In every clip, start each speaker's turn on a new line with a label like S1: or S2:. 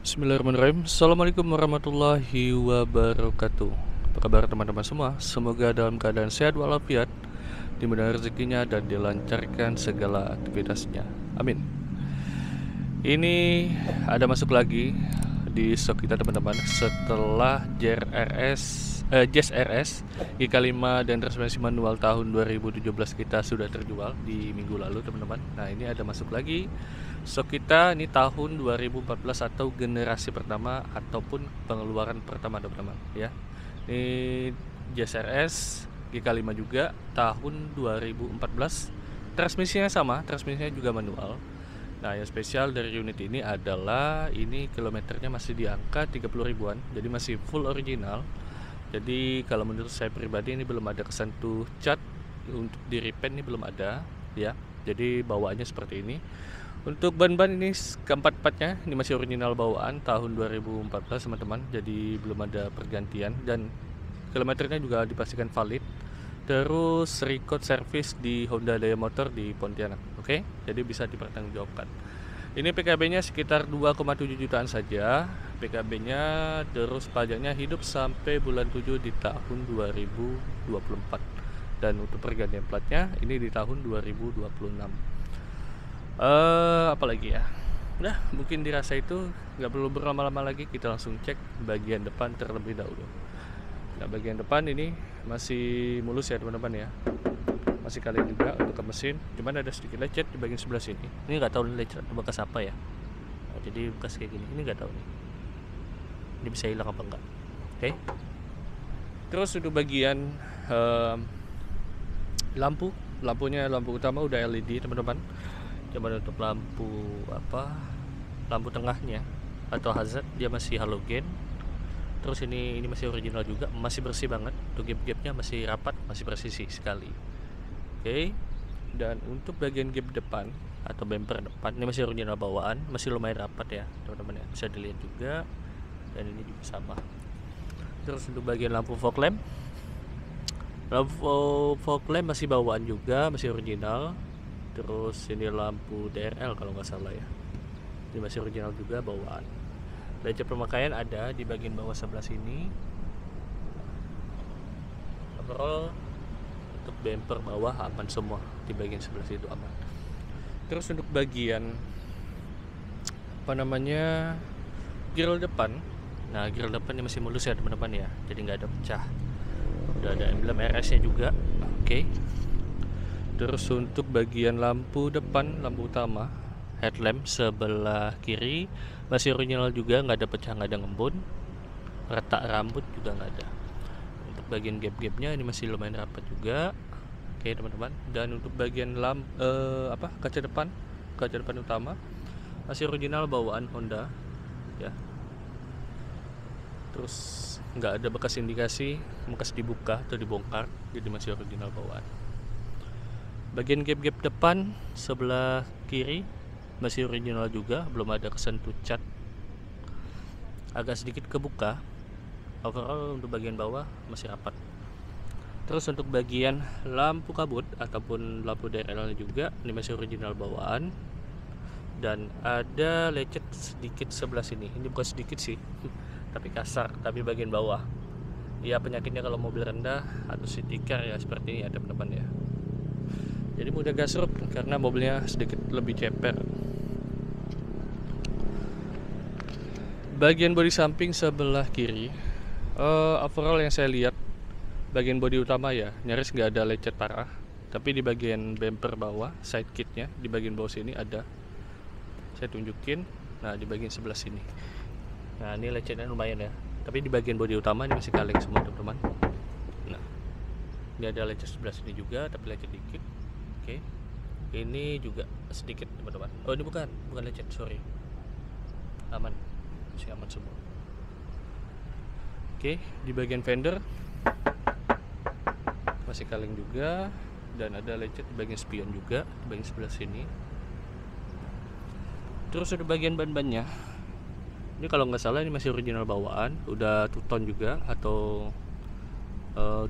S1: Bismillahirrahmanirrahim. Assalamualaikum warahmatullahi wabarakatuh. Apa kabar teman-teman semua? Semoga dalam keadaan sehat walafiat, dimudahkan rezekinya dan dilancarkan segala aktivitasnya. Amin. Ini ada masuk lagi di stok kita teman-teman setelah Jazz RS G5 dan transmisi manual tahun 2017 kita sudah terjual di minggu lalu teman-teman. Nah ini ada masuk lagi stok kita ini tahun 2014 atau generasi pertama ataupun pengeluaran pertama teman-teman ya. Ini Jazz RS G5 juga tahun 2014, transmisinya sama, transmisinya juga manual. Nah yang spesial dari unit ini adalah ini kilometernya masih di angka 30 ribuan, jadi masih full original. Jadi kalau menurut saya pribadi ini belum ada kesentuh cat, untuk di repaint ini belum ada ya. Jadi bawaannya seperti ini. Untuk ban-ban ini keempat-empatnya ini masih original bawaan tahun 2014 teman-teman. Jadi belum ada pergantian dan kilometernya juga dipastikan valid. Terus record service di Honda Daya Motor di Pontianak. Oke, jadi bisa dipertanggungjawabkan. Ini PKB-nya sekitar 2,7 jutaan saja PKB-nya, terus pajaknya hidup sampai bulan 7 di tahun 2024. Dan untuk pergantian platnya ini di tahun 2026. Apalagi ya? Nah, mungkin dirasa itu nggak perlu berlama-lama lagi, kita langsung cek bagian depan terlebih dahulu. Nah, bagian depan ini masih mulus ya teman-teman ya, masih kali juga untuk ke mesin, cuman ada sedikit lecet di bagian sebelah sini. Ini nggak tahu nih lecet bekas apa ya. Nah, jadi bekas kayak gini, ini nggak tahu nih ini bisa hilang apa enggak. Oke. Terus untuk bagian lampunya lampu utama udah LED teman-teman. Cuman untuk lampu tengahnya atau hazard dia masih halogen. Terus ini masih original juga, masih bersih banget. Untuk gap-gapnya masih rapat, masih presisi sekali. Oke. Dan untuk bagian gap depan atau bumper depan ini masih original bawaan, masih lumayan rapat ya teman-teman ya, bisa dilihat juga. Dan ini juga sama. Terus untuk bagian lampu fog lamp masih bawaan juga, masih original. Terus ini lampu DRL kalau nggak salah ya, ini masih original juga bawaan. Lecet pemakaian ada di bagian bawah sebelah sini. Overall untuk bumper bawah aman semua, di bagian sebelah situ aman. Terus untuk bagian grill depan, nah grill depan ini masih mulus ya teman-teman ya, jadi nggak ada pecah. Udah ada emblem RS nya juga. Oke. Terus untuk bagian lampu depan, lampu utama headlamp sebelah kiri masih original juga, nggak ada pecah, nggak ada ngembun. Retak rambut juga nggak ada. Untuk bagian gap-gapnya ini masih lumayan rapat juga. Oke teman-teman. Dan untuk bagian kaca depan utama masih original bawaan Honda ya. Terus nggak ada bekas indikasi bekas dibuka atau dibongkar, jadi masih original bawaan. Bagian gap-gap depan sebelah kiri masih original juga, belum ada kesentuh cat, agak sedikit kebuka. Overall untuk bagian bawah masih rapat. Terus untuk bagian lampu kabut ataupun lampu DRL juga ini masih original bawaan. Dan ada lecet sedikit sebelah sini, ini bukan sedikit sih tapi kasar, tapi bagian bawah ya. Penyakitnya kalau mobil rendah atau city car ya seperti ini ada teman-teman ya, jadi mudah gasrut karena mobilnya sedikit lebih ceper. Bagian bodi samping sebelah kiri, overall yang saya lihat bagian bodi utama ya nyaris nggak ada lecet parah, tapi di bagian bumper bawah side kitnya di bagian bawah sini ada, saya tunjukin. Nah di bagian sebelah sini, nah ini lecetnya lumayan ya, tapi di bagian bodi utama ini masih kaleng semua teman-teman. Nah ini ada lecet sebelah sini juga tapi lecet dikit. Oke, ini juga sedikit teman-teman. Oh ini bukan lecet, sorry, aman, masih aman semua. Oke, di bagian fender masih kaleng juga, dan ada lecet di bagian spion juga di bagian sebelah sini. Terus ada bagian ban-bannya, ini kalau nggak salah ini masih original bawaan, udah two-tone juga atau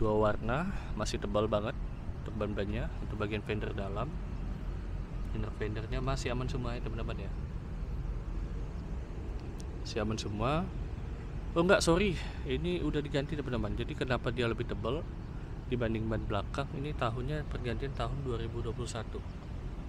S1: dua warna, masih tebal banget untuk ban-bannya. Untuk bagian fender dalam, inner fendernya masih aman semua ya teman-teman ya. masih aman semua. Oh enggak, sorry, ini udah diganti teman-teman. Jadi kenapa dia lebih tebal dibanding ban belakang? Ini tahunnya pergantian tahun 2021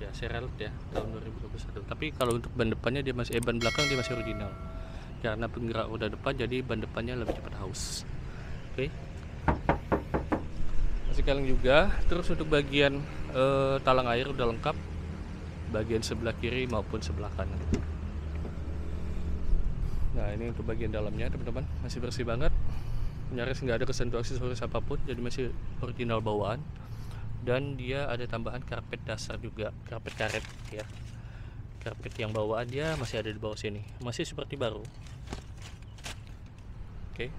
S1: ya, serial ya, tahun 2021. Tapi kalau untuk ban depannya dia masih ban belakang dia masih original, karena penggerak roda depan, jadi ban depannya lebih cepat haus. Oke, masih kaleng juga. Terus untuk bagian talang air udah lengkap, bagian sebelah kiri maupun sebelah kanan. Nah ini untuk bagian dalamnya teman-teman, masih bersih banget, nyaris nggak ada kesentuh aksesoris apapun, jadi masih original bawaan. Dan dia ada tambahan karpet dasar juga, karpet karet ya. Karpet yang bawaan dia masih ada di bawah sini, masih seperti baru. Oke.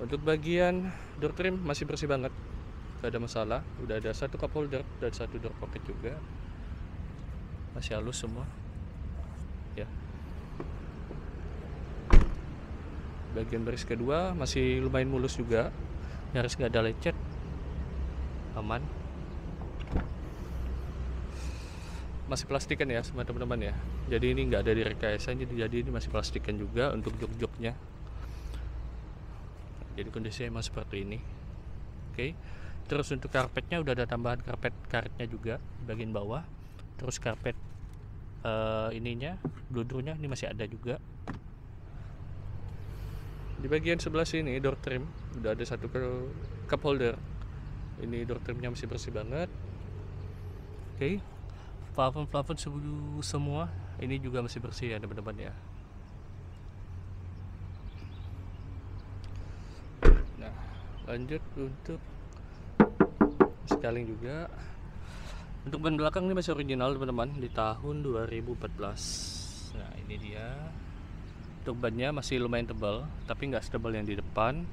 S1: Untuk bagian door trim masih bersih banget, gak ada masalah. Udah ada satu cup holder dan satu door pocket juga, masih halus semua ya. Bagian baris kedua masih lumayan mulus juga, nyaris nggak ada lecet, aman. Masih plastikan ya sama teman-teman ya, jadi ini nggak ada direkayasa, jadi ini masih plastikan juga untuk jok-joknya. Jadi kondisinya emang seperti ini. Oke. Terus untuk karpetnya udah ada tambahan karpet karetnya juga di bagian bawah. Terus karpet ininya, bludrunya ini masih ada juga. Di bagian sebelah sini door trim udah ada satu cup holder. Ini door trimnya masih bersih banget. Oke. Plafon semua ini juga masih bersih ya teman-teman ya. Nah, lanjut untuk scaling juga. Untuk ban belakang ini masih original teman-teman, di tahun 2014. Nah ini dia. Untuk bannya masih lumayan tebal, tapi nggak setebal yang di depan.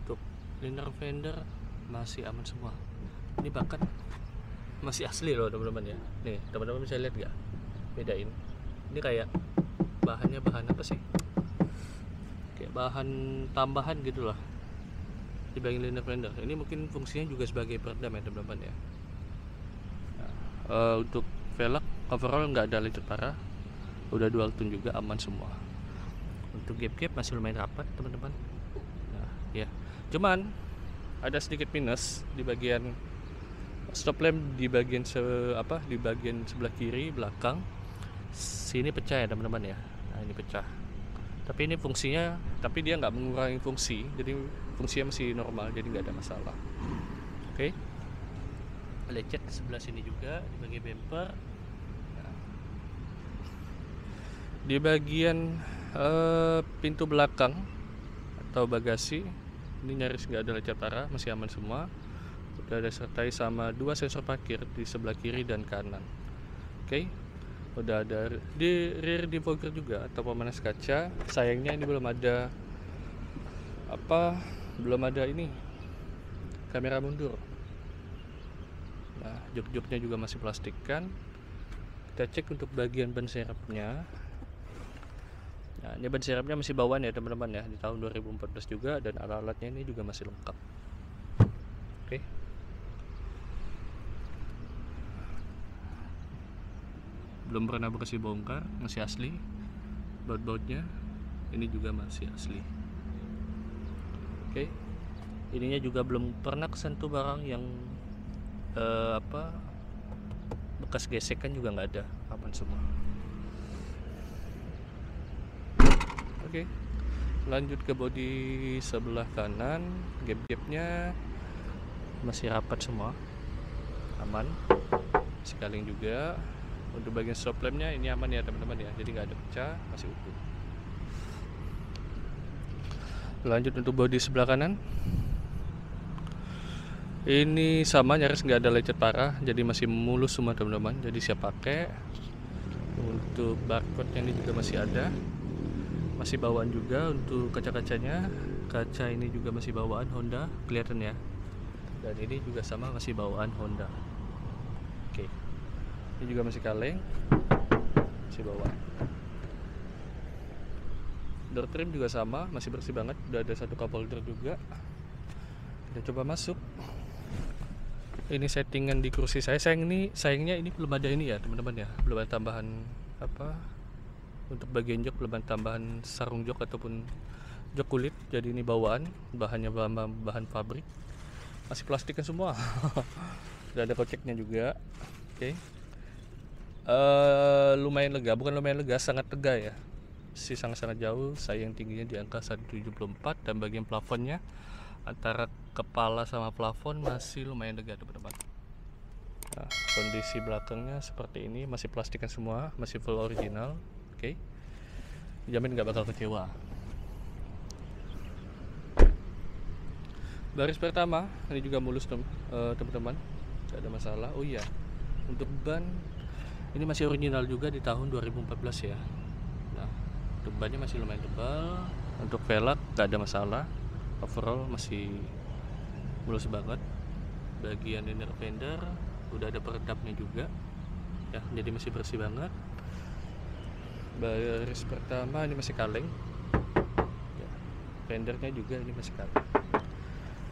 S1: Untuk liner fender masih aman semua. Ini bahkan masih asli loh teman-teman ya. Nih teman-teman bisa lihat nggak? Bedain. Ini kayak bahannya bahan apa sih? Kayak bahan tambahan gitulah di bagian liner fender. Ini mungkin fungsinya juga sebagai peredam ya teman-teman ya. Nah, untuk velg overall nggak ada lecet parah, udah dual tone juga, aman semua. Untuk gap masih lumayan rapat teman-teman. Nah ya, cuman ada sedikit minus di bagian stop lamp di bagian di bagian sebelah kiri belakang sini pecah ya teman-teman ya. Nah ini pecah, tapi ini fungsinya, tapi dia nggak mengurangi fungsi, jadi fungsinya masih normal, jadi nggak ada masalah. Oke. Lecet sebelah sini juga di bagian bumper. Nah, di bagian pintu belakang atau bagasi ini nyaris nggak ada lecet parah, masih aman semua. Udah ada sertai sama 2 sensor parkir di sebelah kiri dan kanan. Oke. Udah ada di rear defogger juga atau pemanas kaca. Sayangnya ini belum ada ini kamera mundur. Nah jok-joknya juga masih plastikan. Kita cek untuk bagian ban serepnya. Nah ini ban serepnya masih bawaan ya teman-teman ya, di tahun 2014 juga, dan alat-alatnya ini juga masih lengkap. Oke. Belum pernah bersih bongkar, masih asli. Baut-bautnya ini juga masih asli. Oke. Ininya juga belum pernah kesentuh barang yang bekas gesekan juga nggak ada, aman semua. Oke. Lanjut ke bodi sebelah kanan, gap-gapnya masih rapat semua, aman. Scaling juga. Untuk bagian stop lampnya ini aman ya teman-teman ya, jadi nggak ada pecah, masih utuh. Lanjut untuk bodi sebelah kanan, ini sama, nyaris nggak ada lecet parah, jadi masih mulus semua teman-teman, jadi siap pakai. Untuk barcode-nya ini juga masih ada, masih bawaan juga. Untuk kaca-kacanya, kaca ini juga masih bawaan Honda, kelihatan ya. Dan ini juga sama, masih bawaan Honda. Oke. Ini juga masih kaleng, masih bawaan. Door trim juga sama, masih bersih banget. Udah ada satu cup holder juga. Kita coba masuk. Ini settingan di kursi saya. Sayangnya ini belum ada ini ya teman-teman ya, belum ada tambahan Untuk bagian jok belum ada tambahan sarung jok ataupun jok kulit, jadi ini bawaan, bahannya bahan pabrik, masih plastikan semua. Udah ada koceknya juga. Oke. Lumayan lega, bukan lumayan lega, sangat lega ya. Sangat-sangat jauh. Saya yang tingginya di angka 174 dan bagian plafonnya antara kepala sama plafon masih lumayan lega teman-teman. Nah, kondisi belakangnya seperti ini, masih plastikan semua, masih full original. Oke. Jamin nggak bakal kecewa. Baris pertama ini juga mulus teman-teman, nggak ada masalah. Oh iya, untuk ban ini masih original juga di tahun 2014 ya. Nah, untuk bannya masih lumayan tebal. Untuk velg nggak ada masalah, overall masih mulus banget. Bagian inner fender udah ada peredapnya juga ya, jadi masih bersih banget. Baris pertama ini masih kaleng ya, fendernya juga ini masih kaleng.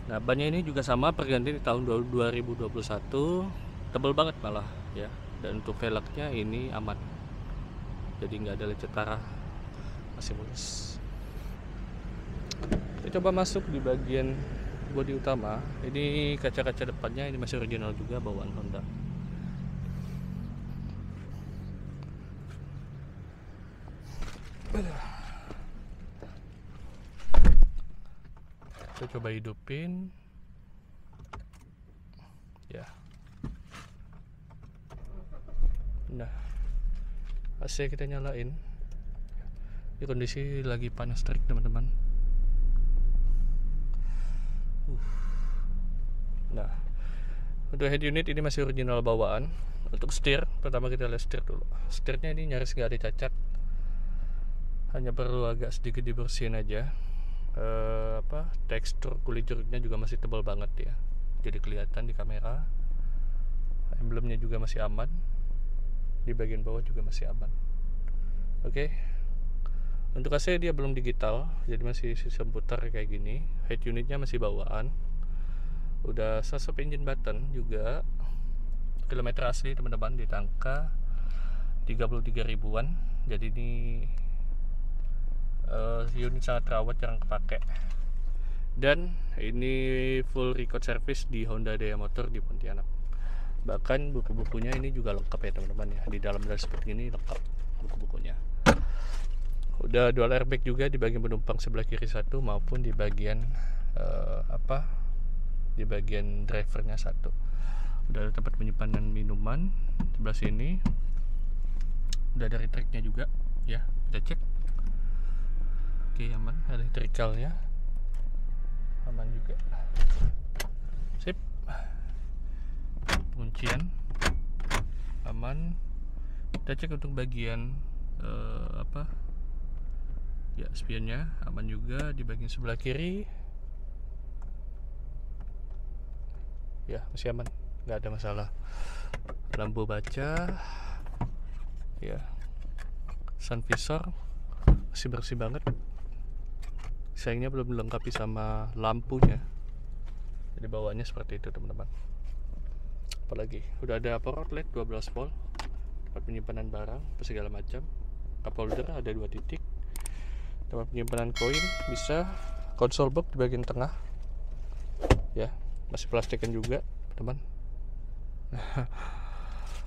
S1: Nah, bannya ini juga sama, perganti di tahun 2021, tebal banget malah ya. Dan untuk velgnya ini aman, jadi nggak ada lecet parah, masih mulus. Kita coba masuk di bagian bodi utama. Ini kaca-kaca depannya ini masih original juga, bawaan Honda. Kita coba hidupin ya. Nah, AC kita nyalain. Ini kondisi lagi panas terik teman-teman. Nah, untuk head unit ini masih original bawaan. Untuk setir, pertama kita lihat setir dulu. Setirnya ini nyaris nggak ada cacat, hanya perlu agak sedikit dibersihin aja. Tekstur kulit jeruknya juga masih tebal banget ya, jadi kelihatan di kamera. Emblemnya juga masih aman, di bagian bawah juga masih aman. Oke. Untuk AC dia belum digital, jadi masih sistem putar kayak gini. Head unitnya masih bawaan, udah stop engine button juga. Kilometer asli teman-teman di angka 33 ribuan, jadi ini unit sangat rawat, jarang kepake. Dan ini full record service di Honda Daya Motor di Pontianak. Bahkan buku-bukunya ini juga lengkap ya teman-teman ya, di dalam dashboard ini lengkap buku-bukunya. Udah dual airbag juga di bagian penumpang sebelah kiri satu, maupun di bagian di bagian drivernya satu. Udah ada tempat penyimpanan minuman sebelah sini. Udah ada retractnya juga ya, kita cek. Oke, aman, elektrikalnya aman juga. Sip. Penguncian aman. Kita cek untuk bagian ya, spionnya aman juga di bagian sebelah kiri ya, masih aman, nggak ada masalah. Lampu baca ya, sun visor masih bersih banget. Sayangnya belum dilengkapi sama lampunya, jadi bawaannya seperti itu teman-teman. Apalagi udah ada power outlet 12 volt, tempat penyimpanan barang segala macam. Cup holder ada 2 titik, tempat penyimpanan koin bisa. Konsol box di bagian tengah ya, masih plastikan juga teman.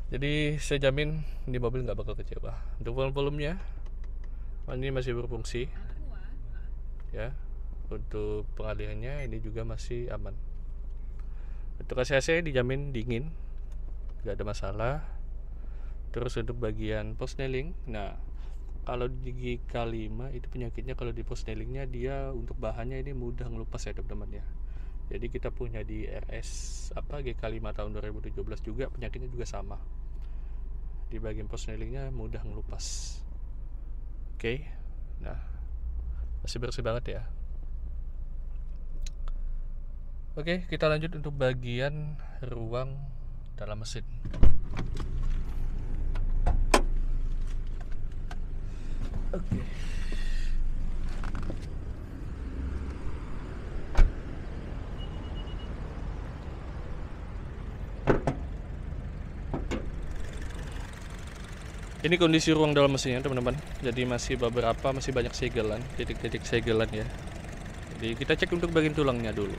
S1: Jadi saya jamin ini mobil nggak bakal kecewa. Untuk volumenya ini masih berfungsi ya. Untuk pengalihannya ini juga masih aman. Untuk AC dijamin dingin, nggak ada masalah. Terus untuk bagian posneling, nah kalau di G5 itu penyakitnya, kalau di posnelingnya dia untuk bahannya ini mudah ngelupas ya teman-teman ya. Jadi kita punya di RS GK5 tahun 2017 juga penyakitnya juga sama. Di bagian posnelingnya mudah ngelupas. Oke. Nah, masih bersih banget ya. Oke, kita lanjut untuk bagian ruang dalam mesin. Oke. Ini kondisi ruang dalam mesinnya teman-teman. Jadi masih banyak segelan, titik-titik segelan ya. Jadi kita cek untuk bagian tulangnya dulu.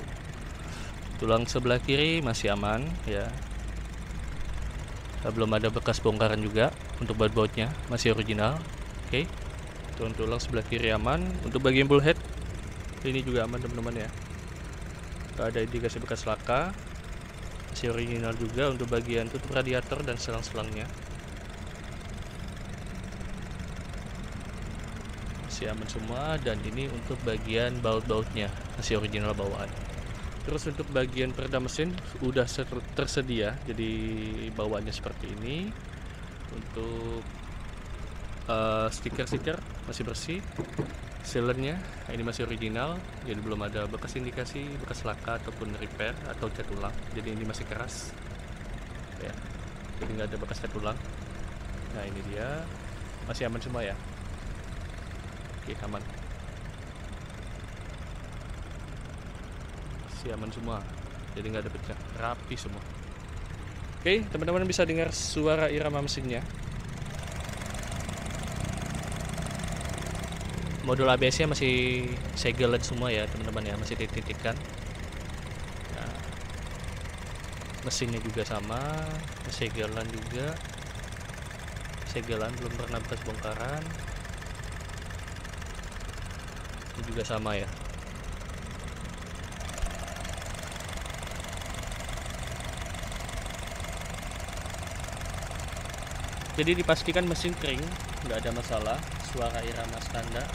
S1: Tulang sebelah kiri masih aman ya. Belum ada bekas bongkaran juga. Untuk baut-bautnya masih original. Oke. Tulang sebelah kiri aman. Untuk bagian bullhead ini juga aman teman-teman ya. Gak ada indikasi bekas laka. Masih original juga untuk bagian tutup radiator dan selang-selangnya. Masih aman semua, dan ini untuk bagian baut-bautnya masih original bawaan. Terus untuk bagian peredam mesin udah tersedia, jadi bawaannya seperti ini. Untuk stiker masih bersih. Sealernya ini masih original, jadi belum ada bekas indikasi bekas laka ataupun repair atau cat ulang. Jadi ini masih keras ya, jadi nggak ada bekas cat ulang. Nah ini dia, masih aman semua ya. Oke, aman. Masih aman semua, jadi nggak ada pecah, rapi semua. Oke, teman-teman bisa dengar suara irama mesinnya. Modul ABS-nya masih segelan semua ya teman-teman ya, masih titik-titikan. Nah, mesinnya juga sama, segelan juga. Segelan, belum pernah bekas bongkaran. Ini juga sama ya. Jadi dipastikan mesin kering, nggak ada masalah, suara irama standar.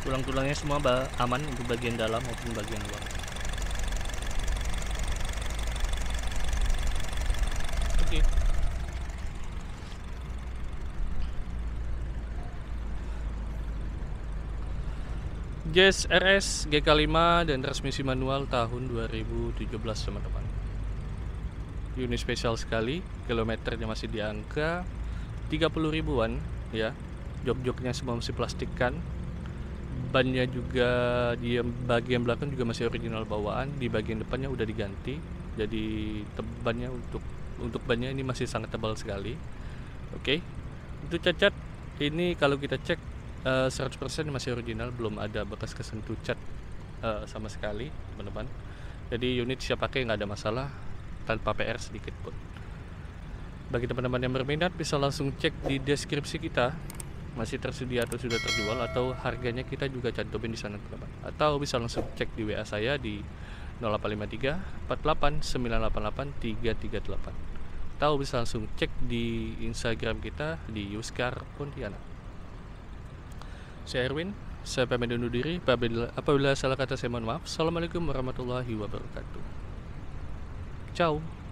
S1: Tulang-tulangnya semua aman untuk bagian dalam maupun bagian luar. Oke. Jazz RS GK5 dan transmisi manual tahun 2017 teman-teman. Unit spesial sekali, kilometernya masih di angka 30 ribuan ya. Jok-joknya semua masih plastikan. Bannya juga di bagian belakang juga masih original bawaan, di bagian depannya udah diganti. Jadi bannya untuk bannya ini masih sangat tebal sekali. Oke. Untuk cacat ini kalau kita cek 100% masih original, belum ada bekas kesentuh cat sama sekali, teman-teman. Jadi unit siap pakai nggak ada masalah, tanpa PR sedikit pun. Bagi teman-teman yang berminat bisa langsung cek di deskripsi kita, masih tersedia atau sudah terjual, atau harganya kita juga cantumin di sana teman-teman. Atau bisa langsung cek di WA saya di 0853 48 988 338. Atau bisa langsung cek di Instagram kita di Yuskar Pontianak. Saya Erwin, saya pamit undur diri. Apabila salah kata saya mohon maaf. Assalamualaikum warahmatullahi wabarakatuh. Ciao.